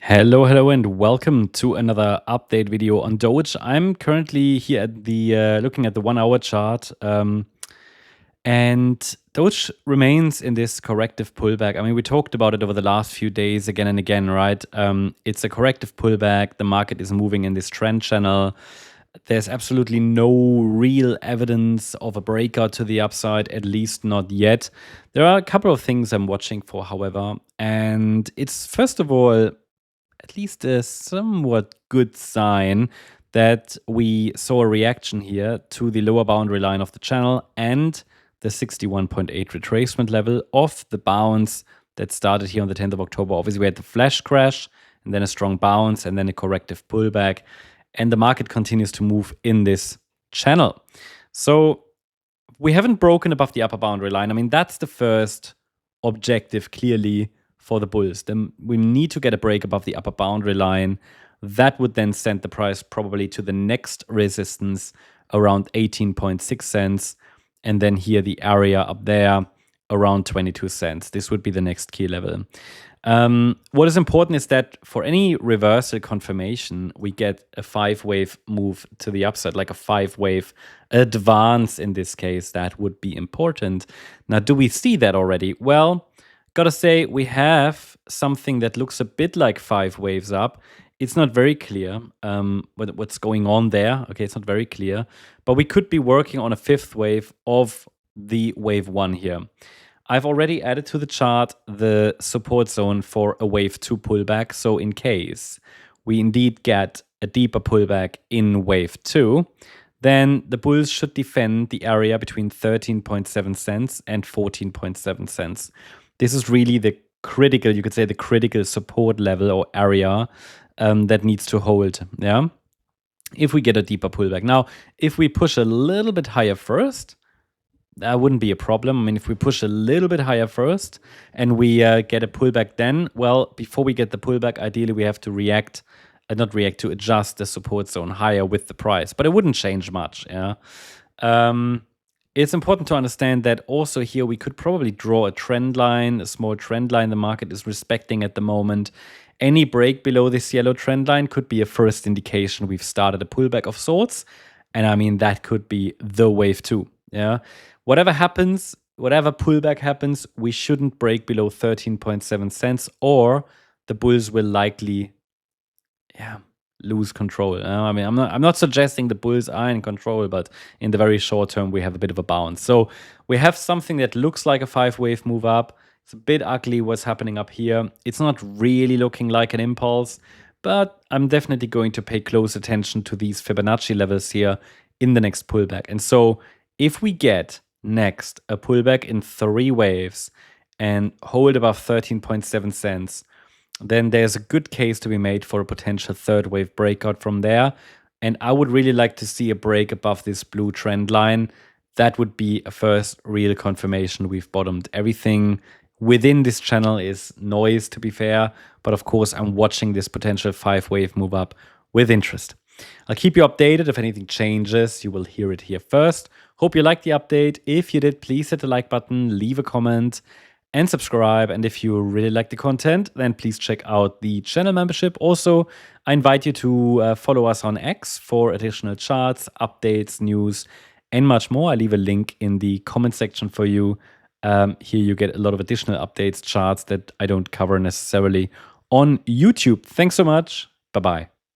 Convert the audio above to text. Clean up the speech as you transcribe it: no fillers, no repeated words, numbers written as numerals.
Hello, and welcome to another update video on Doge. I'm currently here at the looking at the 1 hour chart, and Doge remains in this corrective pullback. I mean, we talked about it over the last few days again and again, right? It's a corrective pullback. The market is moving in this trend channel. There's absolutely no real evidence of a breakout to the upside, at least not yet. There are a couple of things I'm watching for, however, and it's first of all at least a somewhat good sign that we saw a reaction here to the lower boundary line of the channel and the 61.8 retracement level of the bounce that started here on the 10th of October. Obviously, we had the flash crash and then a strong bounce and then a corrective pullback. And the market continues to move in this channel. So we haven't broken above the upper boundary line. I mean, that's the first objective clearly for the bulls. Then we need to get a break above the upper boundary line. That would then send the price probably to the next resistance around 18.6 cents. And then here the area up there around 22 cents. This would be the next key level. What is important is that for any reversal confirmation, we get a 5-wave move to the upside, like a 5-wave advance in this case. That would be important. Now, do we see that already? Well, gotta say, we have something that looks a bit like 5 waves up. It's not very clear what's going on there. Okay, it's not very clear. But we could be working on a 5th wave of the wave 1 here. I've already added to the chart the support zone for a wave 2 pullback. So in case we indeed get a deeper pullback in wave 2, then the bulls should defend the area between 13.7 cents and 14.7 cents. This is really the critical, you could say the critical support level or area that needs to hold, yeah? If we get a deeper pullback. Now, if we push a little bit higher first, that wouldn't be a problem. I mean, if we push a little bit higher first and we get a pullback then, well, before we get the pullback, ideally we have to adjust the support zone higher with the price. But it wouldn't change much, yeah? It's important to understand that also here we could probably draw a trend line, a small trend line the market is respecting at the moment. Any break below this yellow trend line could be a first indication we've started a pullback of sorts. And I mean, that could be the wave 2. Yeah. Whatever happens, whatever pullback happens, we shouldn't break below 13.7 cents or the bulls will likely, lose control. I mean, I'm not suggesting the bulls are in control, but in the very short term, we have a bit of a bounce. So we have something that looks like a 5-wave move up. It's a bit ugly what's happening up here. It's not really looking like an impulse, but I'm definitely going to pay close attention to these Fibonacci levels here in the next pullback. And so if we get next a pullback in 3 waves and hold above 13.7 cents, then there's a good case to be made for a potential 3rd wave breakout from there. And I would really like to see a break above this blue trend line. That would be a first real confirmation we've bottomed. Everything within this channel is noise, to be fair. But of course, I'm watching this potential 5-wave move up with interest. I'll keep you updated. If anything changes, you will hear it here first. Hope you liked the update. If you did, please hit the like button, leave a comment, and subscribe. And if you really like the content, then please check out the channel membership. Also, I invite you to follow us on X for additional charts, updates, news, and much more. I leave a link in the comment section for you. Here you get a lot of additional updates, charts that I don't cover necessarily on YouTube. Thanks so much. Bye-bye.